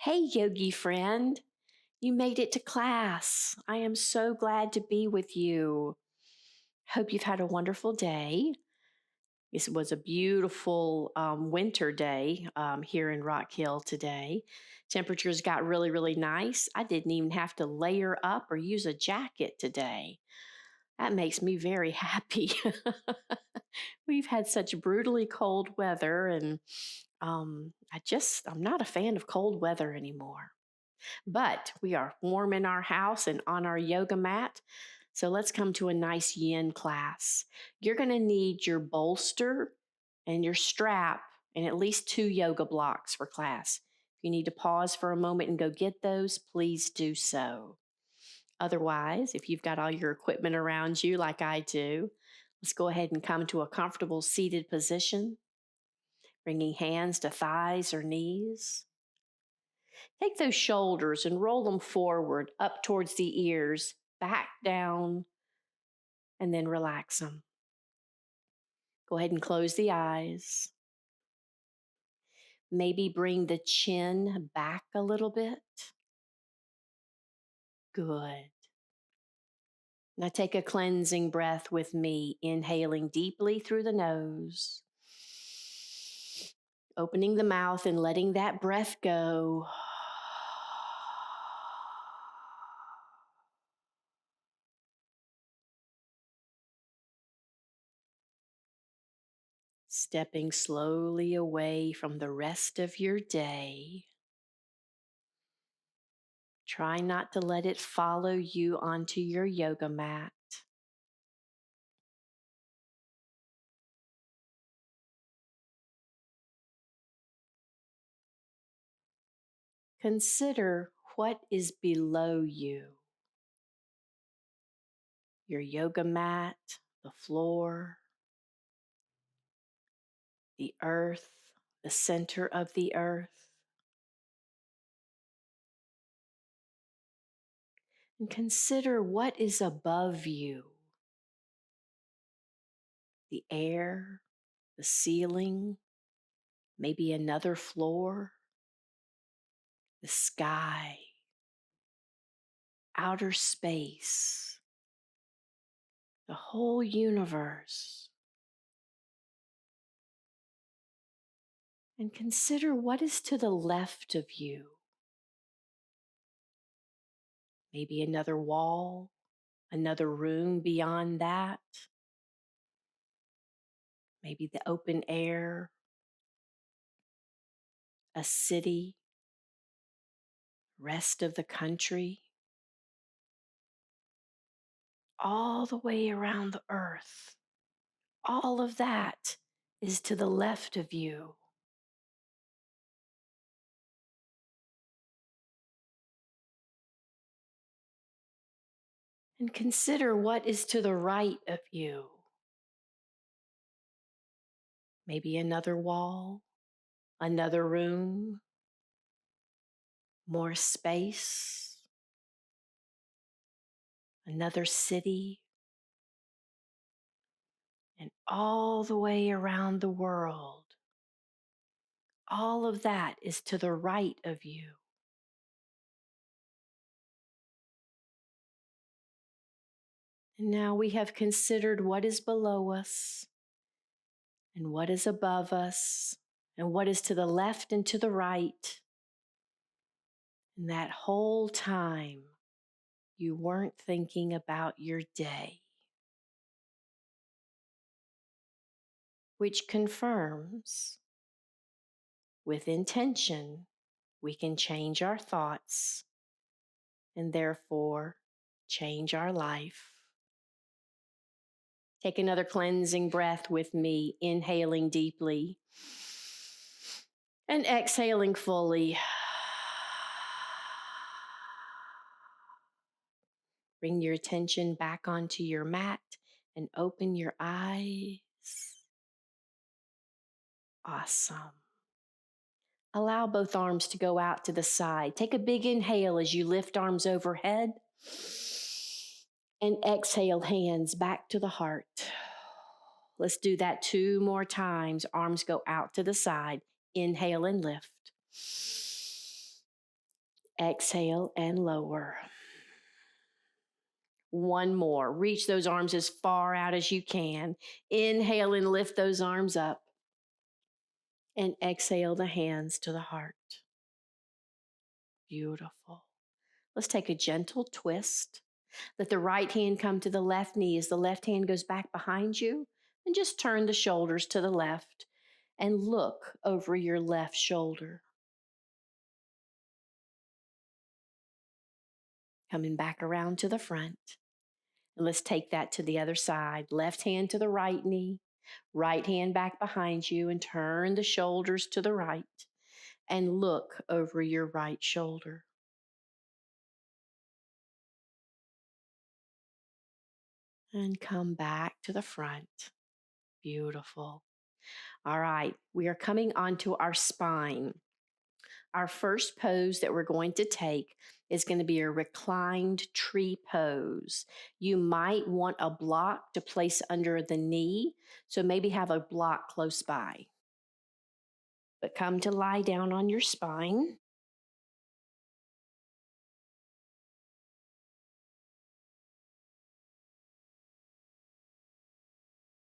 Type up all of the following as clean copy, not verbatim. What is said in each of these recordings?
Hey, yogi friend, you made it to class. I am so glad to be with you. Hope you've had a wonderful day. This was a beautiful winter day here in Rock Hill today. Temperatures got really, really nice. I didn't even have to layer up or use a jacket today. That makes me very happy. We've had such brutally cold weather, and I'm not a fan of cold weather anymore. But we are warm in our house and on our yoga mat. So let's come to a nice yin class. You're going to need your bolster and your strap and at least 2 yoga blocks for class. If you need to pause for a moment and go get those, please do so. Otherwise, if you've got all your equipment around you like I do, let's go ahead and come to a comfortable seated position, bringing hands to thighs or knees. Take those shoulders and roll them forward up towards the ears, back down, and then relax them. Go ahead and close the eyes. Maybe bring the chin back a little bit. Good. Now take a cleansing breath with me, inhaling deeply through the nose, opening the mouth and letting that breath go. Stepping slowly away from the rest of your day. Try not to let it follow you onto your yoga mat. Consider what is below you. Your yoga mat, the floor, the earth, the center of the earth. And consider what is above you. The air, the ceiling, maybe another floor, the sky, outer space, the whole universe. And consider what is to the left of you. Maybe another wall, another room beyond that. Maybe the open air, a city, rest of the country. All the way around the earth. All of that is to the left of you. And consider what is to the right of you. Maybe another wall, another room, more space, another city, and all the way around the world. All of that is to the right of you. And now we have considered what is below us and what is above us and what is to the left and to the right. And that whole time, you weren't thinking about your day, which confirms with intention, we can change our thoughts and therefore change our life. Take another cleansing breath with me, inhaling deeply and exhaling fully. Bring your attention back onto your mat and open your eyes. Awesome. Allow both arms to go out to the side. Take a big inhale as you lift arms overhead. And exhale, hands back to the heart. Let's do that 2 more times. Arms go out to the side. Inhale and lift. Exhale and lower. One more. Reach those arms as far out as you can. Inhale and lift those arms up. And exhale the hands to the heart. Beautiful. Let's take a gentle twist. Let the right hand come to the left knee as the left hand goes back behind you. And just turn the shoulders to the left and look over your left shoulder. Coming back around to the front. And let's take that to the other side. Left hand to the right knee. Right hand back behind you and turn the shoulders to the right and look over your right shoulder. And come back to the front. Beautiful. All right, we are coming onto our spine. Our first pose that we're going to take is going to be a reclined tree pose. You might want a block to place under the knee, so maybe have a block close by. But come to lie down on your spine.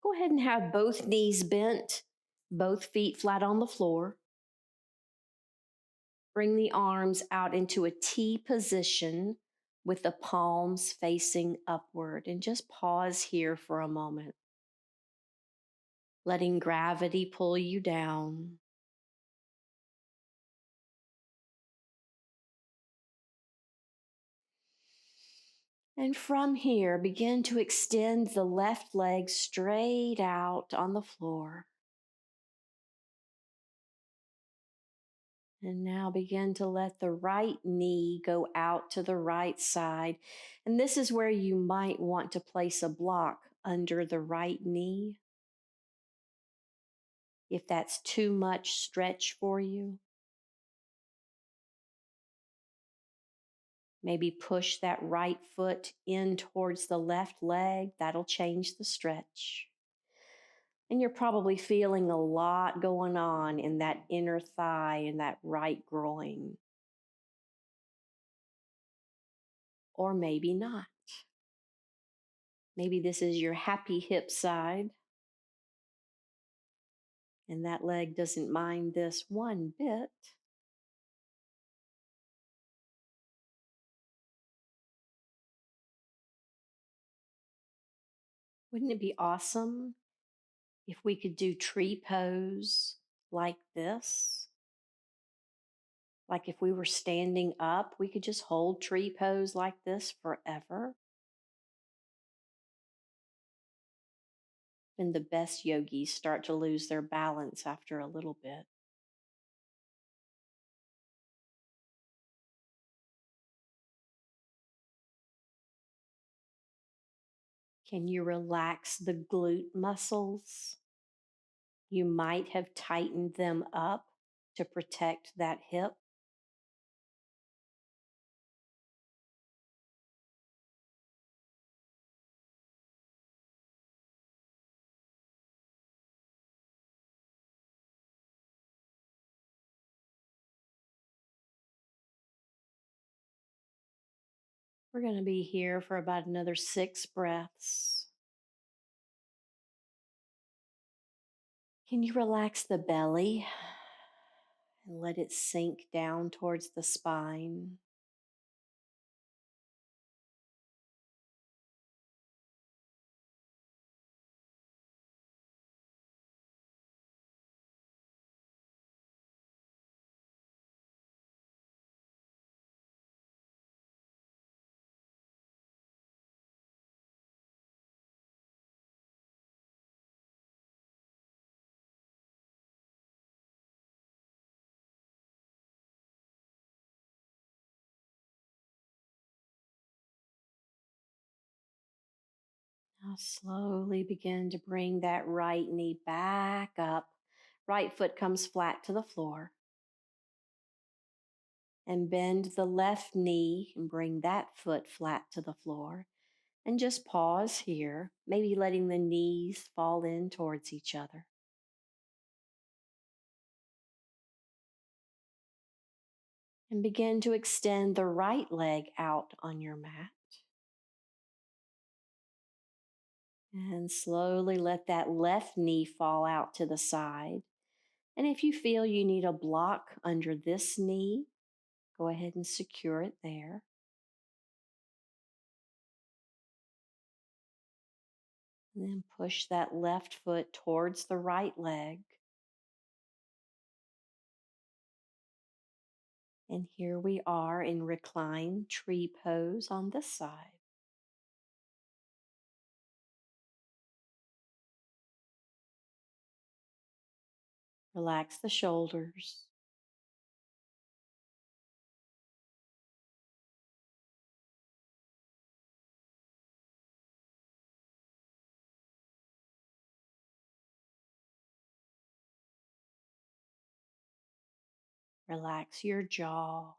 Go ahead and have both knees bent, both feet flat on the floor. Bring the arms out into a T position with the palms facing upward. And just pause here for a moment. Letting gravity pull you down. And from here, begin to extend the left leg straight out on the floor. And now begin to let the right knee go out to the right side. And this is where you might want to place a block under the right knee. If that's too much stretch for you, maybe push that right foot in towards the left leg. That'll change the stretch. And you're probably feeling a lot going on in that inner thigh and that right groin. Or maybe not. Maybe this is your happy hip side. And that leg doesn't mind this one bit. Wouldn't it be awesome if we could do tree pose like this? Like if we were standing up, we could just hold tree pose like this forever. And the best yogis start to lose their balance after a little bit. Can you relax the glute muscles? You might have tightened them up to protect that hip. We're going to be here for about another 6 breaths. Can you relax the belly and let it sink down towards the spine? Now slowly begin to bring that right knee back up. Right foot comes flat to the floor. And bend the left knee and bring that foot flat to the floor. And just pause here, maybe letting the knees fall in towards each other. And begin to extend the right leg out on your mat. And slowly let that left knee fall out to the side. And if you feel you need a block under this knee, go ahead and secure it there. And then push that left foot towards the right leg. And here we are in reclined tree pose on this side. Relax the shoulders. Relax your jaw.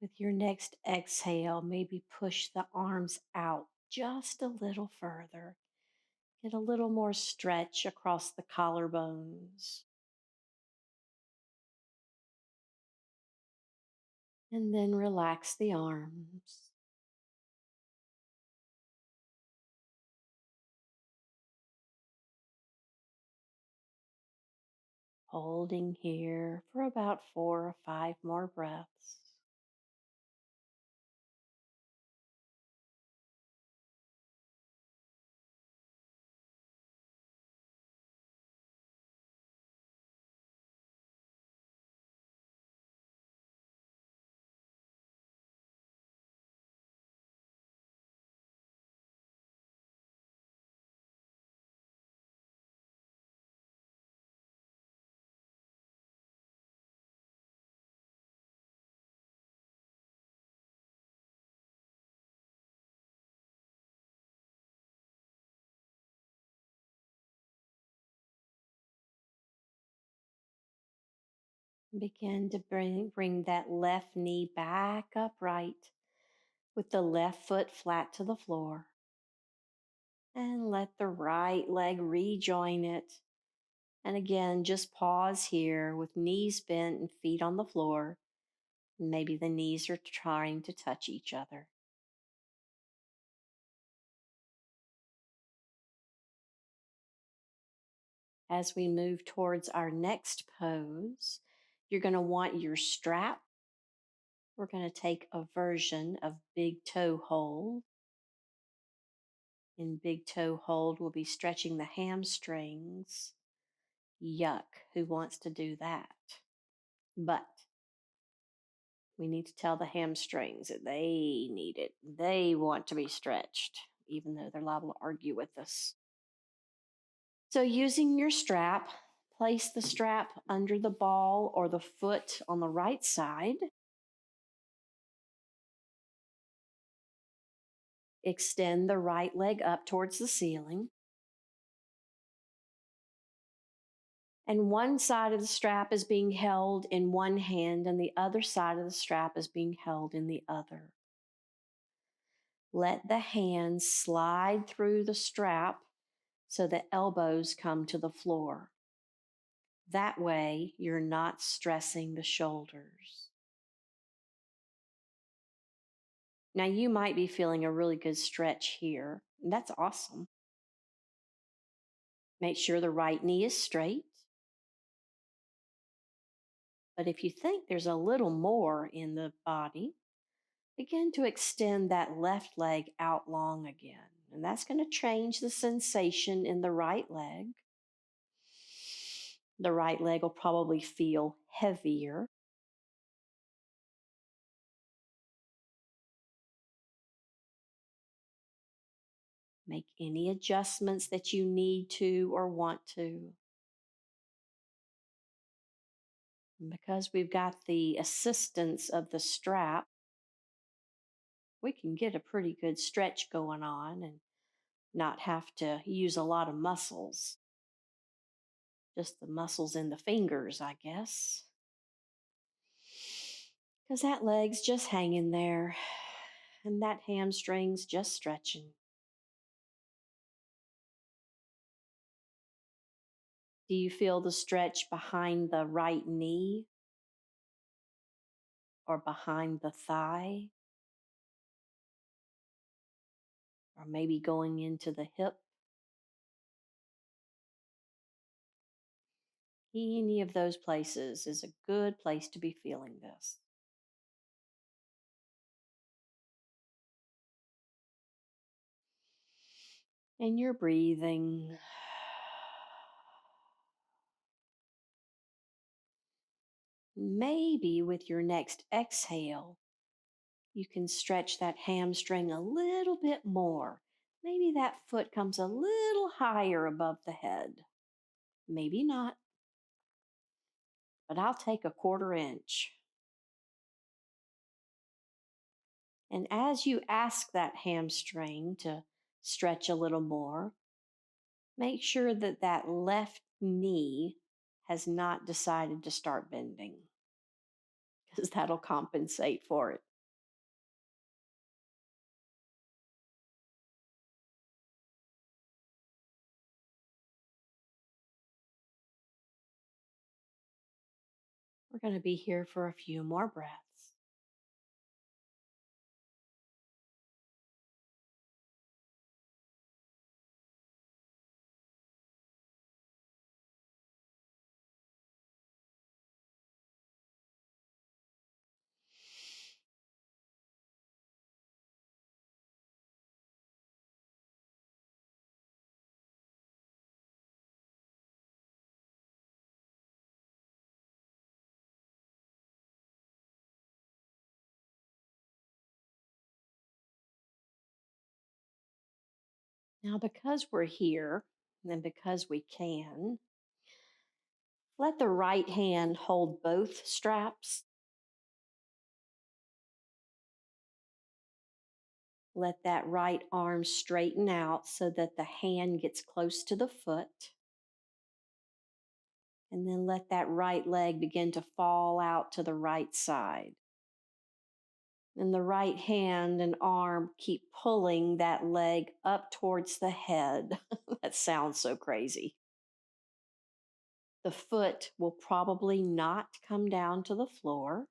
With your next exhale, maybe push the arms out just a little further. Get a little more stretch across the collarbones. And then relax the arms. Holding here for about 4 or 5 more breaths. Begin to bring that left knee back upright with the left foot flat to the floor. And let the right leg rejoin it. And again, just pause here with knees bent and feet on the floor. Maybe the knees are trying to touch each other. As we move towards our next pose, you're going to want your strap. We're going to take a version of big toe hold. In big toe hold, we'll be stretching the hamstrings. Yuck, who wants to do that? But we need to tell the hamstrings that they need it. They want to be stretched, even though they're liable to argue with us. So, using your strap, place the strap under the ball or the foot on the right side. Extend the right leg up towards the ceiling. And one side of the strap is being held in one hand, and the other side of the strap is being held in the other. Let the hands slide through the strap so the elbows come to the floor. That way, you're not stressing the shoulders. Now, you might be feeling a really good stretch here, and that's awesome. Make sure the right knee is straight. But if you think there's a little more in the body, begin to extend that left leg out long again. And that's going to change the sensation in the right leg. The right leg will probably feel heavier. Make any adjustments that you need to or want to. And because we've got the assistance of the strap, we can get a pretty good stretch going on. And not have to use a lot of muscles, just the muscles in the fingers, I guess. Because that leg's just hanging there and that hamstring's just stretching. Do you feel the stretch behind the right knee or behind the thigh? Or maybe going into the hip? Any of those places is a good place to be feeling this. And you're breathing. Maybe with your next exhale, you can stretch that hamstring a little bit more. Maybe that foot comes a little higher above the head. Maybe not, but I'll take a 1/4 inch. And as you ask that hamstring to stretch a little more, make sure that that left knee has not decided to start bending, because that'll compensate for it. We're going to be here for a few more breaths. Now, because we're here and because we can, let the right hand hold both straps. Let that right arm straighten out so that the hand gets close to the foot. And then let that right leg begin to fall out to the right side. And the right hand and arm keep pulling that leg up towards the head. That sounds so crazy. The foot will probably not come down to the floor.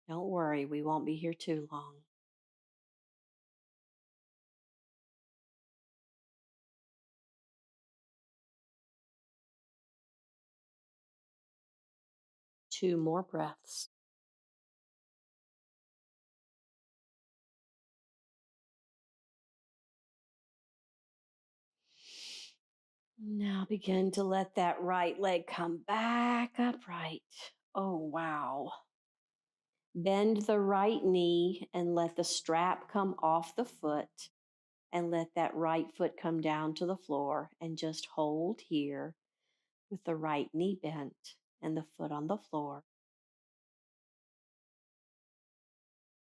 Don't worry, we won't be here too long. Two more breaths. Now begin to let that right leg come back upright. Oh, wow. Bend the right knee and let the strap come off the foot, and let that right foot come down to the floor, and just hold here with the right knee bent and the foot on the floor.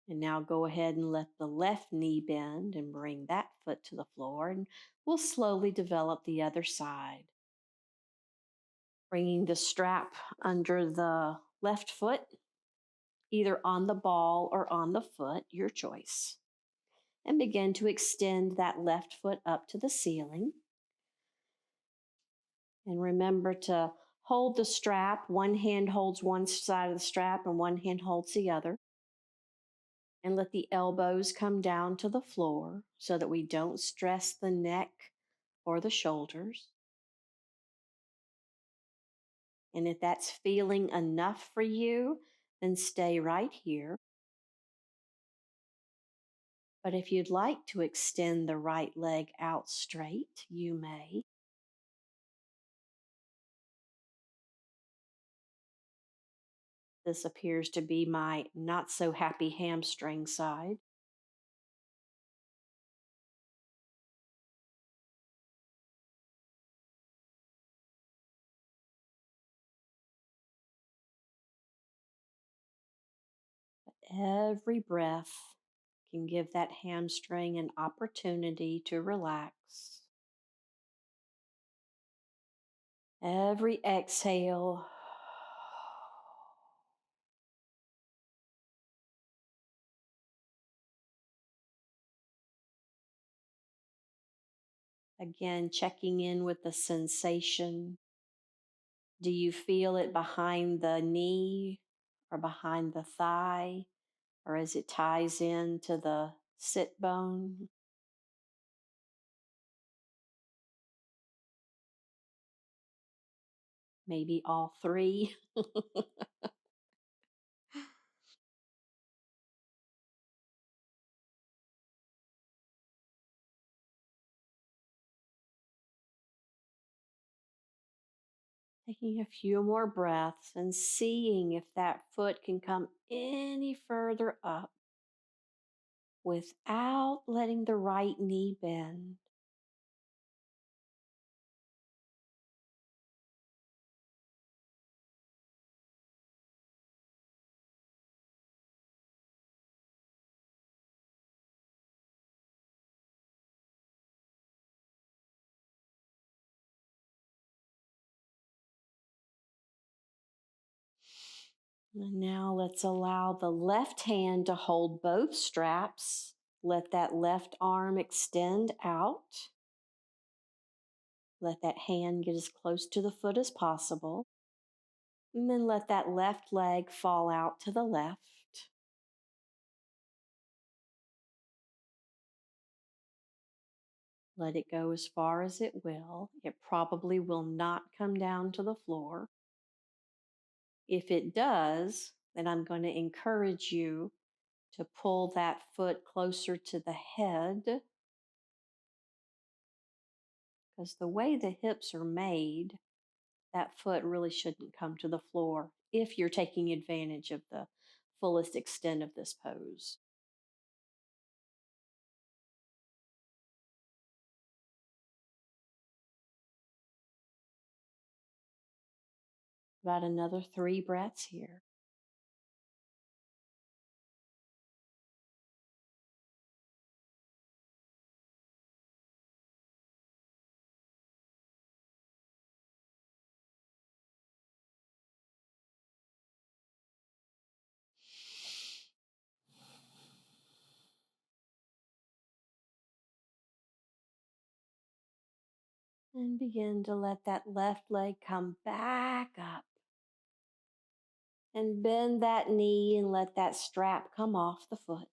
And now go ahead and let the left knee bend and bring that foot to the floor, and we'll slowly develop the other side. Bringing the strap under the left foot, either on the ball or on the foot, your choice. And begin to extend that left foot up to the ceiling. And remember to hold the strap. One hand holds one side of the strap and one hand holds the other. And let the elbows come down to the floor so that we don't stress the neck or the shoulders. And if that's feeling enough for you, then stay right here. But if you'd like to extend the right leg out straight, you may. This appears to be my not so happy hamstring side. Every breath can give that hamstring an opportunity to relax. Every exhale again, checking in with the sensation. Do you feel it behind the knee or behind the thigh, or as it ties into the sit bone? Maybe all three. Taking a few more breaths and seeing if that foot can come any further up without letting the right knee bend. And now let's allow the left hand to hold both straps. Let that left arm extend out. Let that hand get as close to the foot as possible. And then let that left leg fall out to the left. Let it go as far as it will. It probably will not come down to the floor. If it does, then I'm going to encourage you to pull that foot closer to the head, because the way the hips are made, that foot really shouldn't come to the floor if you're taking advantage of the fullest extent of this pose. About another 3 breaths here. And begin to let that left leg come back up. And bend that knee and let that strap come off the foot.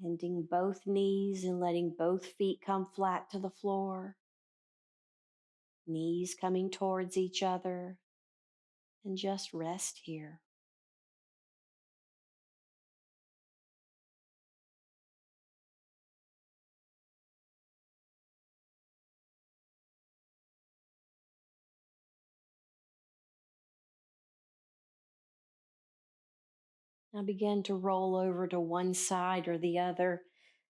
Bending both knees and letting both feet come flat to the floor. Knees coming towards each other. And just rest here. Now begin to roll over to one side or the other.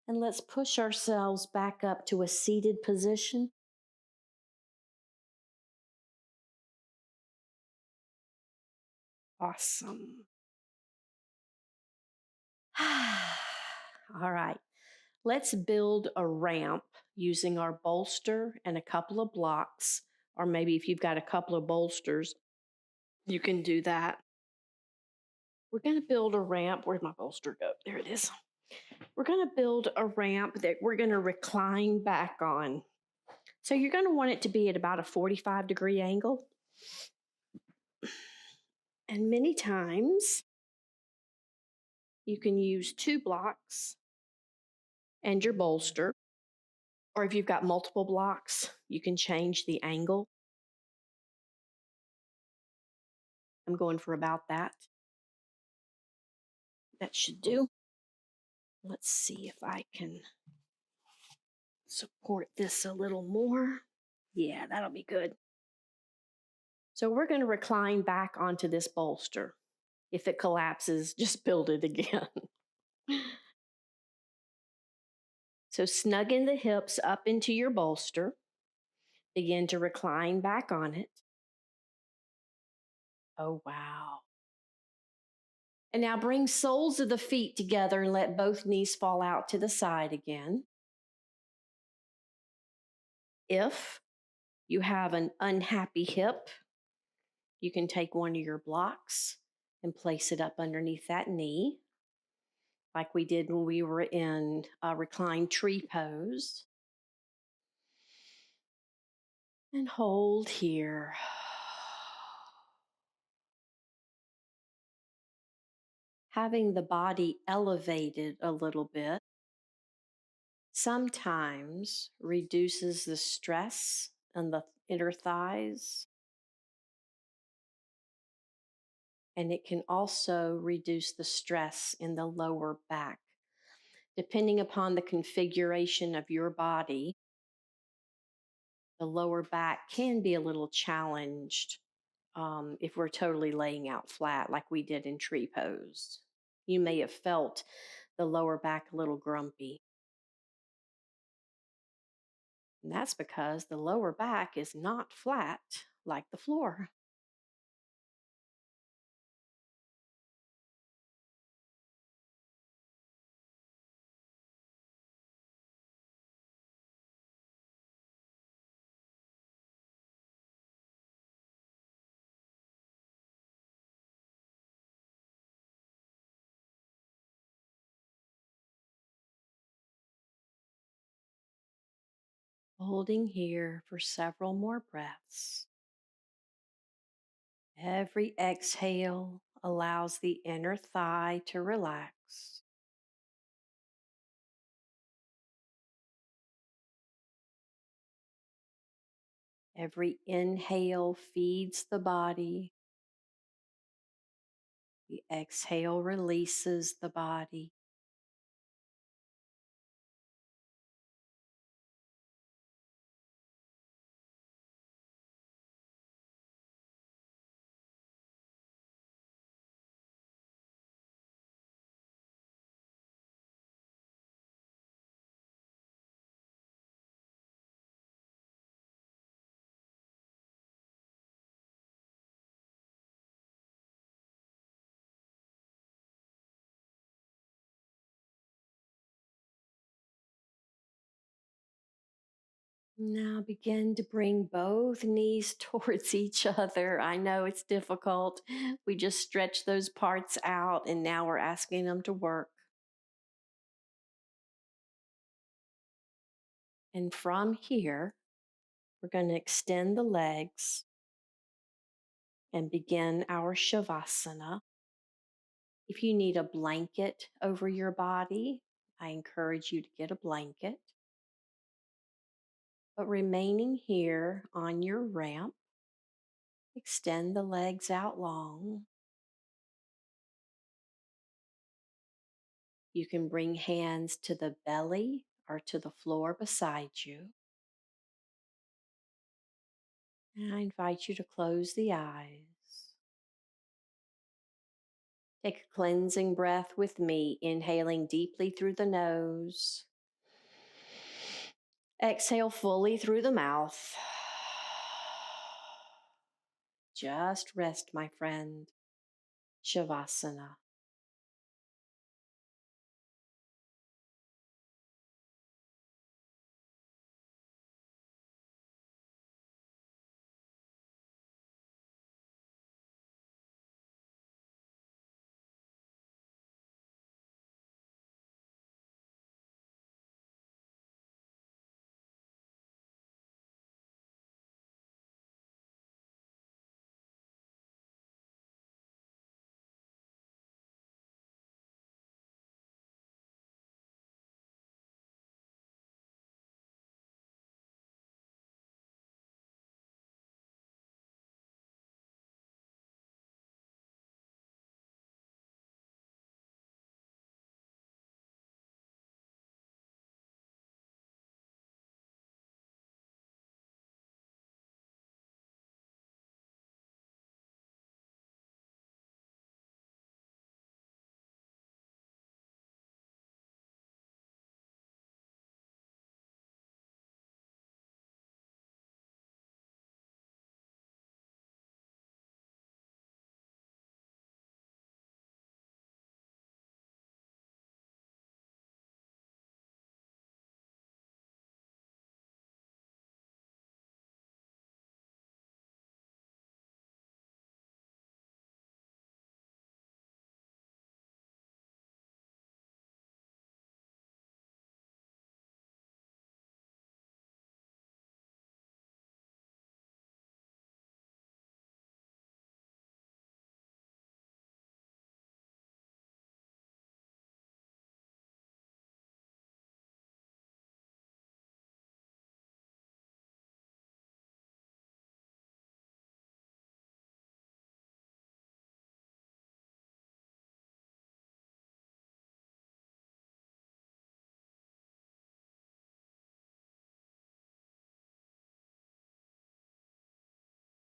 And let's push ourselves back up to a seated position. Awesome. All right. Let's build a ramp using our bolster and a couple of blocks. Or maybe if you've got a couple of bolsters, you can do that. We're going to build a ramp. Where'd my bolster go? There it is. We're going to build a ramp that we're going to recline back on. So you're going to want it to be at about a 45-degree angle. And many times you can use 2 blocks and your bolster. Or if you've got multiple blocks, you can change the angle. I'm going for about that. That should do. Let's see if I can support this a little more. Yeah, that'll be good. So we're going to recline back onto this bolster. If it collapses, just build it again. So snug in the hips up into your bolster. Begin to recline back on it. Oh, wow. And now bring soles of the feet together and let both knees fall out to the side again. If you have an unhappy hip, you can take one of your blocks and place it up underneath that knee, like we did when we were in a reclined tree pose. And hold here. Having the body elevated a little bit sometimes reduces the stress in the inner thighs, and it can also reduce the stress in the lower back. Depending upon the configuration of your body, the lower back can be a little challenged if we're totally laying out flat like we did in tree pose. You may have felt the lower back a little grumpy. And that's because the lower back is not flat like the floor. Holding here for several more breaths. Every exhale allows the inner thigh to relax. Every inhale feeds the body. The exhale releases the body. Now begin to bring both knees towards each other. I know it's difficult. We just stretch those parts out and now we're asking them to work. And from here, we're going to extend the legs and begin our Shavasana. If you need a blanket over your body, I encourage you to get a blanket. But remaining here on your ramp, extend the legs out long. You can bring hands to the belly or to the floor beside you. And I invite you to close the eyes. Take a cleansing breath with me, inhaling deeply through the nose. Exhale fully through the mouth. Just rest, my friend. Shavasana.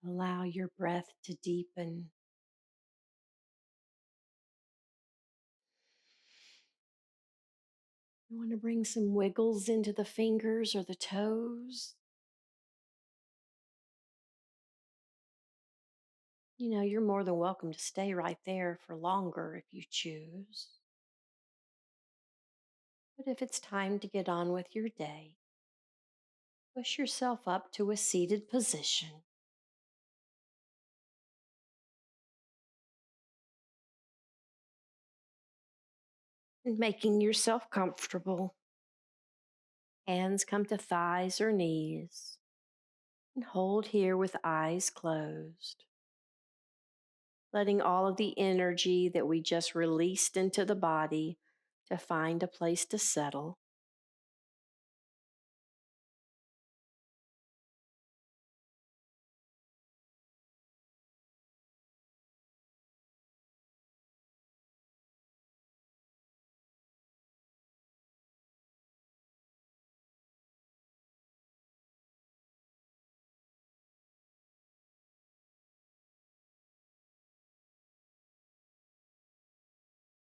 Allow your breath to deepen. You want to bring some wiggles into the fingers or the toes. You're more than welcome to stay right there for longer if you choose. But if it's time to get on with your day, push yourself up to a seated position and making yourself comfortable. Hands come to thighs or knees and hold here with eyes closed, letting all of the energy that we just released into the body to find a place to settle.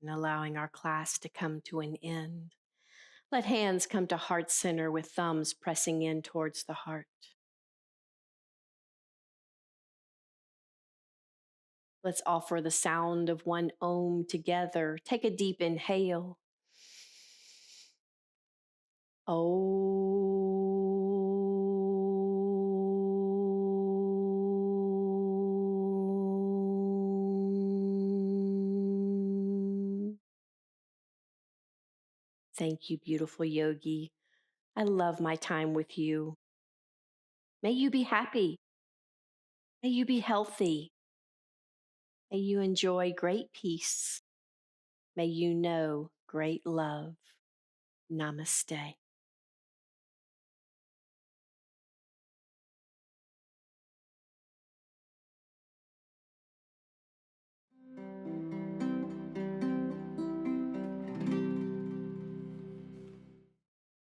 And allowing our class to come to an end. Let hands come to heart center with thumbs pressing in towards the heart. Let's offer the sound of one Om together. Take a deep inhale. Om. Thank you, beautiful yogi. I love my time with you. May you be happy. May you be healthy. May you enjoy great peace. May you know great love. Namaste.